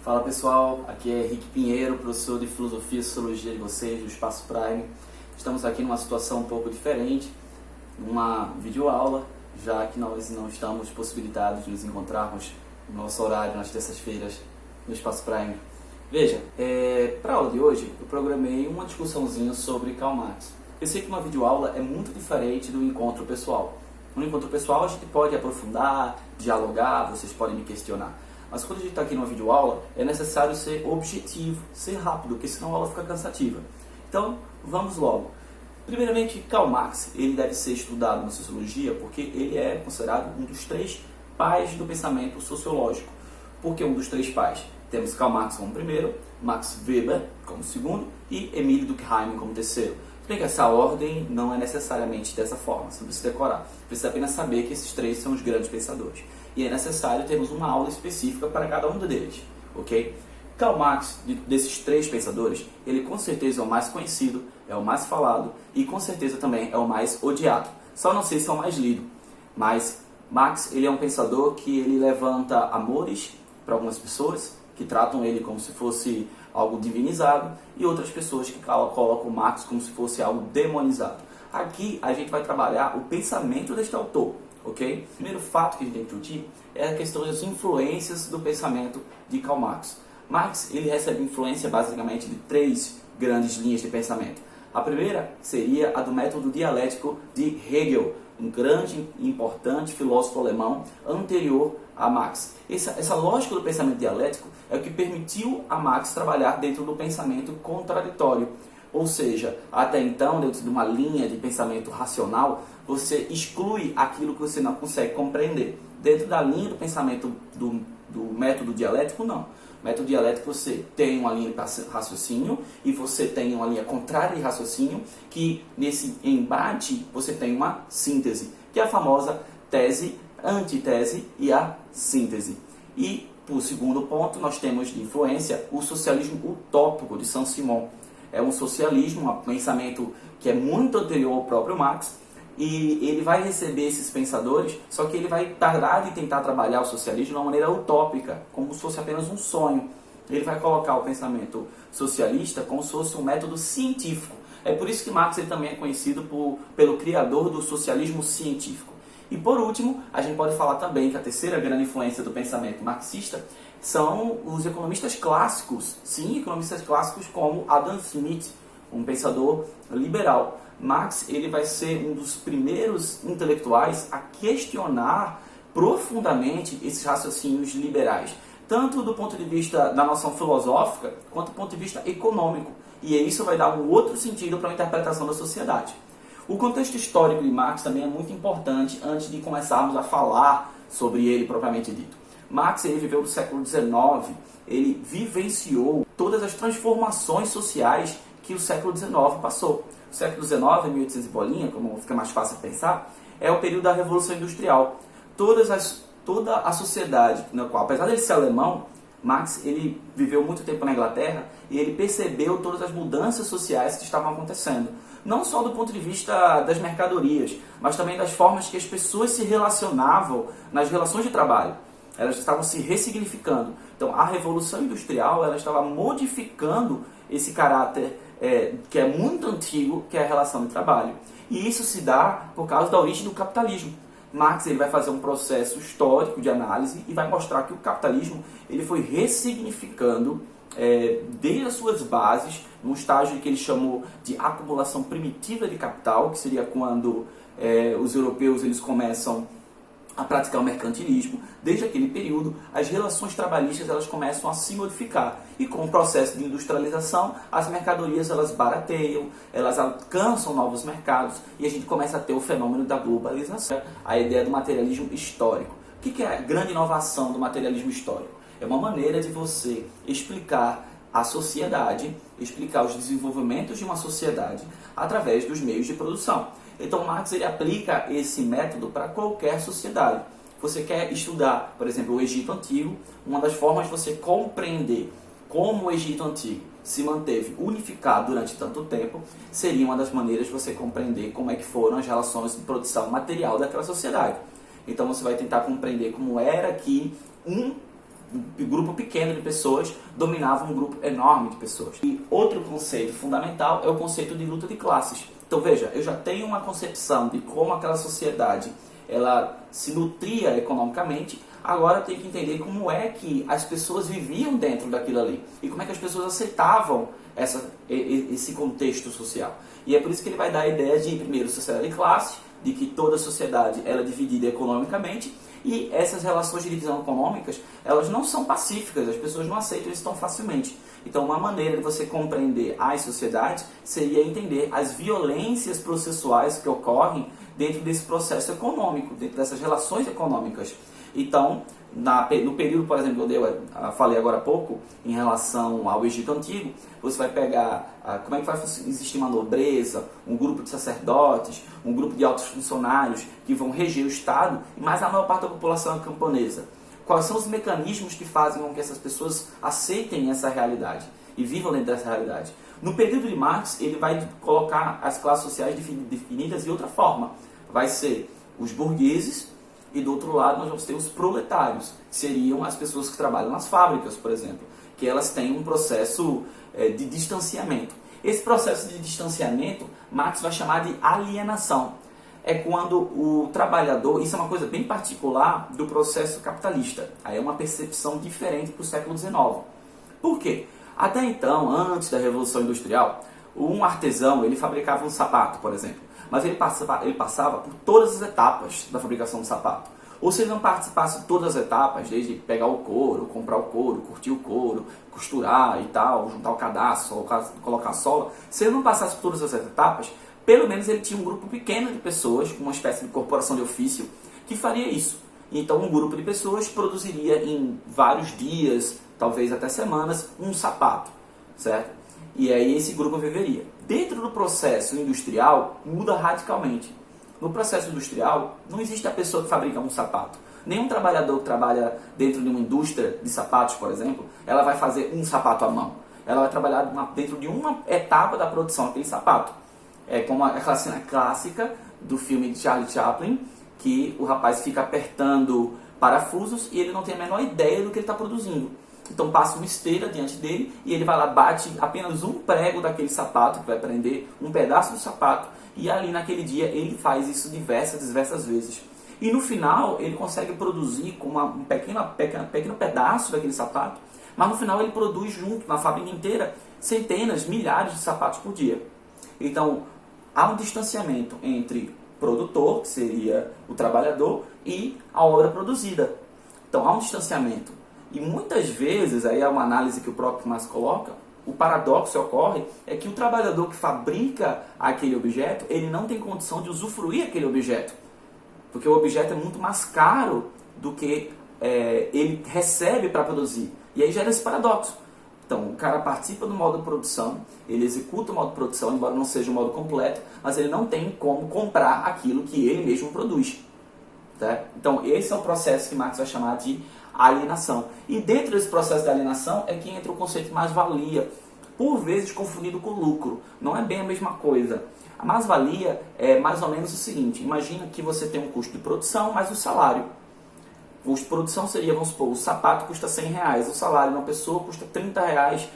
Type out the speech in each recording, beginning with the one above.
Fala pessoal, aqui é Henrique Pinheiro, professor de Filosofia e Sociologia de vocês, do Espaço Prime. Estamos aqui numa situação um pouco diferente, numa videoaula, já que nós não estamos possibilitados de nos encontrarmos no nosso horário nas terças-feiras no Espaço Prime. Veja, para a aula de hoje eu programei uma discussãozinha sobre Karl Marx. Eu sei que uma videoaula é muito diferente do encontro pessoal. No encontro pessoal a gente pode aprofundar, dialogar, vocês podem me questionar. Mas quando a gente está aqui numa videoaula, é necessário ser objetivo, ser rápido, porque senão a aula fica cansativa. Então, vamos logo. Primeiramente, Karl Marx, ele deve ser estudado na sociologia porque ele é considerado um dos três pais do pensamento sociológico. Por que um dos três pais? Temos Karl Marx como primeiro, Max Weber como segundo e Emile Durkheim como terceiro. Bem que essa ordem não é necessariamente dessa forma, você não precisa decorar. Precisa apenas saber que esses três são os grandes pensadores. E é necessário termos uma aula específica para cada um deles, ok? Karl Marx, desses três pensadores, ele com certeza é o mais conhecido, é o mais falado e com certeza também é o mais odiado. Só não sei se é o mais lido, mas Marx ele é um pensador que ele levanta amores para algumas pessoas, que tratam ele como se fosse algo divinizado, e outras pessoas que colocam Marx como se fosse algo demonizado. Aqui a gente vai trabalhar o pensamento deste autor, ok? O primeiro fato que a gente tem que discutir é a questão das influências do pensamento de Karl Marx. Marx ele recebe influência basicamente de três grandes linhas de pensamento. A primeira seria a do método dialético de Hegel, um grande e importante filósofo alemão anterior a Marx. Essa lógica do pensamento dialético é o que permitiu a Marx trabalhar dentro do pensamento contraditório. Ou seja, até então, dentro de uma linha de pensamento racional, você exclui aquilo que você não consegue compreender. Dentro da linha do pensamento do método dialético, não. No método dialético você tem uma linha de raciocínio e você tem uma linha contrária de raciocínio, que nesse embate você tem uma síntese, que é a famosa tese, antitese e a síntese. E, por segundo ponto, nós temos de influência o socialismo utópico de Saint-Simon. É um socialismo, um pensamento que é muito anterior ao próprio Marx, e ele vai receber esses pensadores, só que ele vai parar de tentar trabalhar o socialismo de uma maneira utópica, como se fosse apenas um sonho. Ele vai colocar o pensamento socialista como se fosse um método científico. É por isso que Marx ele também é conhecido pelo criador do socialismo científico. E por último, a gente pode falar também que a terceira grande influência do pensamento marxista são os economistas clássicos. Sim, economistas clássicos como Adam Smith, um pensador liberal. Marx ele vai ser um dos primeiros intelectuais a questionar profundamente esses raciocínios liberais, tanto do ponto de vista da noção filosófica, quanto do ponto de vista econômico. E isso vai dar um outro sentido para a interpretação da sociedade. O contexto histórico de Marx também é muito importante antes de começarmos a falar sobre ele propriamente dito. Marx ele viveu no século XIX, ele vivenciou todas as transformações sociais que o século XIX passou. O século XIX, 1800 e bolinha, como fica mais fácil pensar, é o período da Revolução Industrial. Toda a sociedade, na qual, apesar de ele ser alemão, Marx ele viveu muito tempo na Inglaterra e ele percebeu todas as mudanças sociais que estavam acontecendo. Não só do ponto de vista das mercadorias, mas também das formas que as pessoas se relacionavam nas relações de trabalho. Elas estavam se ressignificando. Então, a Revolução Industrial ela estava modificando esse caráter que é muito antigo, que é a relação de trabalho. E isso se dá por causa da origem do capitalismo. Marx ele vai fazer um processo histórico de análise e vai mostrar que o capitalismo ele foi ressignificando desde as suas bases, num estágio que ele chamou de acumulação primitiva de capital, que seria quando os europeus eles começam a praticar o mercantilismo. Desde aquele período, as relações trabalhistas elas começam a se modificar. E com o processo de industrialização, as mercadorias elas barateiam, elas alcançam novos mercados e a gente começa a ter o fenômeno da globalização. A ideia do materialismo histórico. O que é a grande inovação do materialismo histórico? É uma maneira de você explicar a sociedade, explicar os desenvolvimentos de uma sociedade através dos meios de produção. Então Marx ele aplica esse método para qualquer sociedade. Você quer estudar, por exemplo, o Egito Antigo, uma das formas de você compreender como o Egito Antigo se manteve unificado durante tanto tempo, seria uma das maneiras de você compreender como é que foram as relações de produção material daquela sociedade. Então você vai tentar compreender como era que um um grupo pequeno de pessoas dominava um grupo enorme de pessoas. E outro conceito fundamental é o conceito de luta de classes. Então veja, eu já tenho uma concepção de como aquela sociedade ela se nutria economicamente, agora eu tenho que entender como é que as pessoas viviam dentro daquilo ali e como é que as pessoas aceitavam esse contexto social. E é por isso que ele vai dar a ideia de, primeiro, sociedade de classe, de que toda a sociedade ela é dividida economicamente, e essas relações de divisão econômicas, elas não são pacíficas, as pessoas não aceitam isso tão facilmente. Então, uma maneira de você compreender as sociedades seria entender as violências processuais que ocorrem dentro desse processo econômico, dentro dessas relações econômicas. Então, no período, por exemplo, que eu falei agora há pouco, em relação ao Egito Antigo, você vai pegar como é que vai existir uma nobreza, um grupo de sacerdotes, um grupo de altos funcionários que vão reger o Estado, mas a maior parte da população é camponesa. Quais são os mecanismos que fazem com que essas pessoas aceitem essa realidade e vivam dentro dessa realidade? No período de Marx, ele vai colocar as classes sociais definidas de outra forma. Vai ser os burgueses, e do outro lado nós vamos ter os proletários, que seriam as pessoas que trabalham nas fábricas, por exemplo, que elas têm um processo de distanciamento. Esse processo de distanciamento, Marx vai chamar de alienação. É quando o trabalhador, isso é uma coisa bem particular do processo capitalista, aí é uma percepção diferente para o século XIX. Por quê? Até então, antes da Revolução Industrial, um artesão ele fabricava um sapato, por exemplo, mas ele passava por todas as etapas da fabricação do sapato. Ou se ele não participasse de todas as etapas, desde pegar o couro, comprar o couro, curtir o couro, costurar e tal, juntar o cadastro, colocar a sola, se ele não passasse por todas as etapas, pelo menos ele tinha um grupo pequeno de pessoas, uma espécie de corporação de ofício, que faria isso. Então um grupo de pessoas produziria em vários dias, talvez até semanas, um sapato, certo? E aí esse grupo viveria. Dentro do processo industrial, muda radicalmente. No processo industrial, não existe a pessoa que fabrica um sapato. Nenhum trabalhador que trabalha dentro de uma indústria de sapatos, por exemplo, ela vai fazer um sapato à mão. Ela vai trabalhar dentro de uma etapa da produção daquele sapato. É como aquela cena clássica do filme de Charlie Chaplin, que o rapaz fica apertando parafusos e ele não tem a menor ideia do que ele está produzindo. Então passa uma esteira diante dele e ele vai lá, bate apenas um prego daquele sapato, que vai prender um pedaço do sapato, e ali naquele dia ele faz isso diversas vezes. E no final ele consegue produzir com um pequeno pedaço daquele sapato, mas no final ele produz junto, na fábrica inteira, centenas, milhares de sapatos por dia. Então há um distanciamento entre produtor, que seria o trabalhador, e a obra produzida. Então há um distanciamento. E muitas vezes, aí é uma análise que o próprio Marx coloca, o paradoxo que ocorre é que o trabalhador que fabrica aquele objeto, ele não tem condição de usufruir aquele objeto. Porque o objeto é muito mais caro do que ele recebe para produzir. E aí gera esse paradoxo. Então, o cara participa do modo de produção, ele executa o modo de produção, embora não seja o modo completo, mas ele não tem como comprar aquilo que ele mesmo produz. Tá? Então, esse é o processo que Marx vai chamar de alienação. E dentro desse processo de alienação é que entra o conceito de mais-valia, por vezes confundido com lucro. Não é bem a mesma coisa. A mais-valia é mais ou menos o seguinte: imagina que você tem um custo de produção mais o salário. O custo de produção seria, vamos supor, o sapato custa R$100, o salário de uma pessoa custa R$30,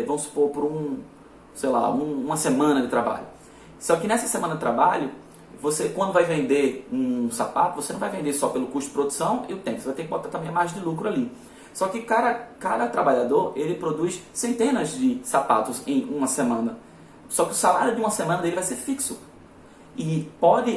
vamos supor, por uma semana de trabalho. Só que nessa semana de trabalho, você, quando vai vender um sapato, você não vai vender só pelo custo de produção e o tempo, você vai ter que botar também a margem de lucro ali. Só que cada trabalhador, ele produz centenas de sapatos em uma semana. Só que o salário de uma semana dele vai ser fixo. E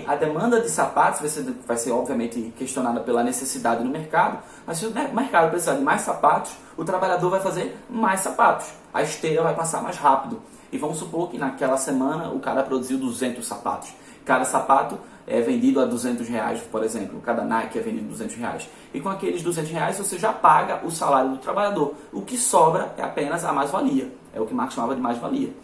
a demanda de sapatos vai ser obviamente questionada pela necessidade no mercado, mas se o mercado precisar de mais sapatos, o trabalhador vai fazer mais sapatos. A esteira vai passar mais rápido. E vamos supor que naquela semana o cara produziu 200 sapatos. Cada sapato é vendido a R$200, por exemplo. Cada Nike é vendido a R$200. E com aqueles R$200 você já paga o salário do trabalhador. O que sobra é apenas a mais-valia. É o que Marx chamava de mais-valia.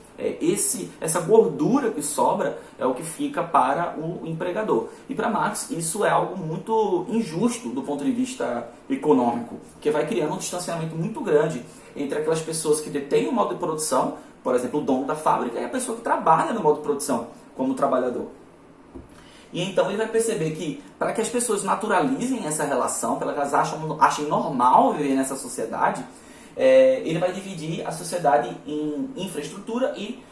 Essa gordura que sobra é o que fica para o empregador. E para Marx isso é algo muito injusto do ponto de vista econômico, que vai criando um distanciamento muito grande entre aquelas pessoas que detêm o modo de produção, por exemplo, o dono da fábrica, e a pessoa que trabalha no modo de produção como trabalhador. E então ele vai perceber que, para que as pessoas naturalizem essa relação, para que elas achem normal viver nessa sociedade, ele vai dividir a sociedade em infraestrutura e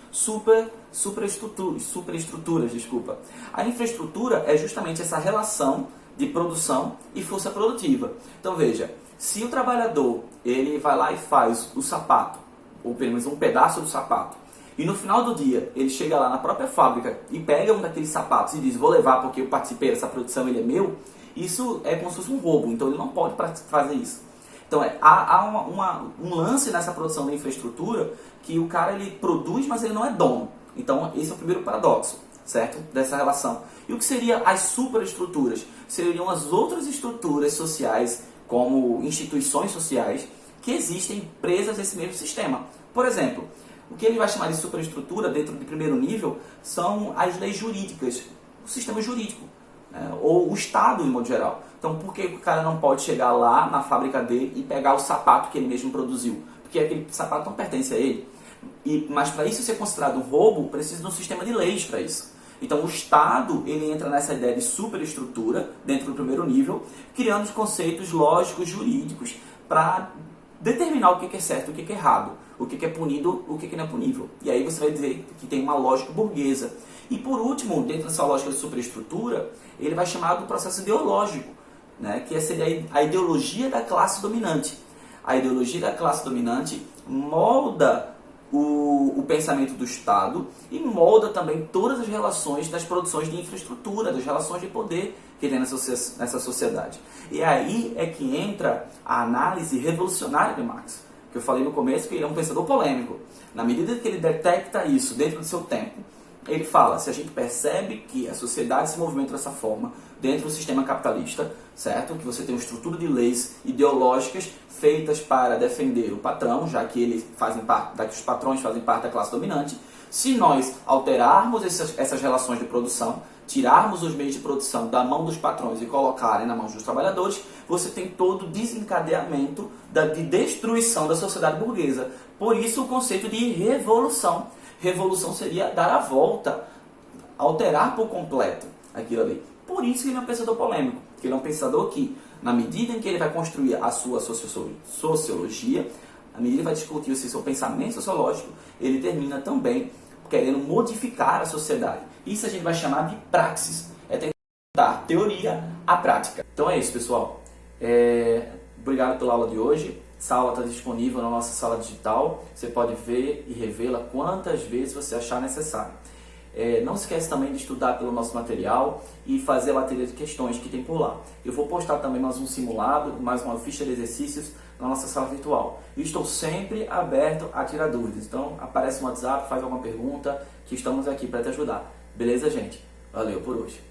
superestruturas. Desculpa. A infraestrutura é justamente essa relação de produção e força produtiva. Então veja, se o trabalhador ele vai lá e faz o sapato, ou pelo menos um pedaço do sapato, e no final do dia ele chega lá na própria fábrica e pega um daqueles sapatos e diz, vou levar porque eu participei dessa produção, ele é meu, isso é como se fosse um roubo, então ele não pode fazer isso. Então há um lance nessa produção da infraestrutura que o cara ele produz, mas ele não é dono. Então esse é o primeiro paradoxo, certo? Dessa relação. E o que seriam as superestruturas? Seriam as outras estruturas sociais, como instituições sociais, que existem presas nesse mesmo sistema. Por exemplo, o que ele vai chamar de superestrutura dentro do primeiro nível são as leis jurídicas, o sistema jurídico, né? Ou o Estado, de modo geral. Então, por que o cara não pode chegar lá na fábrica dele e pegar o sapato que ele mesmo produziu? Porque aquele sapato não pertence a ele. Mas para isso ser considerado um roubo, precisa de um sistema de leis para isso. Então, o Estado ele entra nessa ideia de superestrutura, dentro do primeiro nível, criando os conceitos lógicos, jurídicos, para determinar o que é certo e o que é errado, o que é punido, o que não é punível. E aí você vai dizer que tem uma lógica burguesa. E por último, dentro dessa lógica de superestrutura, ele vai chamar do processo ideológico, né? Que seria a ideologia da classe dominante. A ideologia da classe dominante molda o pensamento do Estado e molda também todas as relações das produções de infraestrutura, das relações de poder que tem nessa sociedade. E aí é que entra a análise revolucionária de Marx, que eu falei no começo que ele é um pensador polêmico. Na medida que ele detecta isso dentro do seu tempo, ele fala, se a gente percebe que a sociedade se movimenta dessa forma, dentro do sistema capitalista, certo? Que você tem uma estrutura de leis ideológicas feitas para defender o patrão, já que eles fazem parte, que os patrões fazem parte da classe dominante. Se nós alterarmos essas relações de produção, tirarmos os meios de produção da mão dos patrões e colocarem na mão dos trabalhadores, você tem todo o desencadeamento de destruição da sociedade burguesa. Por isso o conceito de revolução. Revolução seria dar a volta, alterar por completo aquilo ali. Por isso que ele é um pensador polêmico, porque ele é um pensador que, na medida em que ele vai construir a sua sociologia, à medida que ele vai discutir o seu pensamento sociológico, ele termina também querendo modificar a sociedade. Isso a gente vai chamar de praxis. É tentar teoria à prática. Então é isso, pessoal. Obrigado pela aula de hoje. Essa aula está disponível na nossa sala digital. Você pode ver e revê-la quantas vezes você achar necessário. Não esquece também de estudar pelo nosso material e fazer a bateria de questões que tem por lá. Eu vou postar também mais um simulado, mais uma ficha de exercícios na nossa sala virtual. E estou sempre aberto a tirar dúvidas. Então aparece no WhatsApp, faz alguma pergunta, que estamos aqui para te ajudar. Beleza, gente? Valeu por hoje.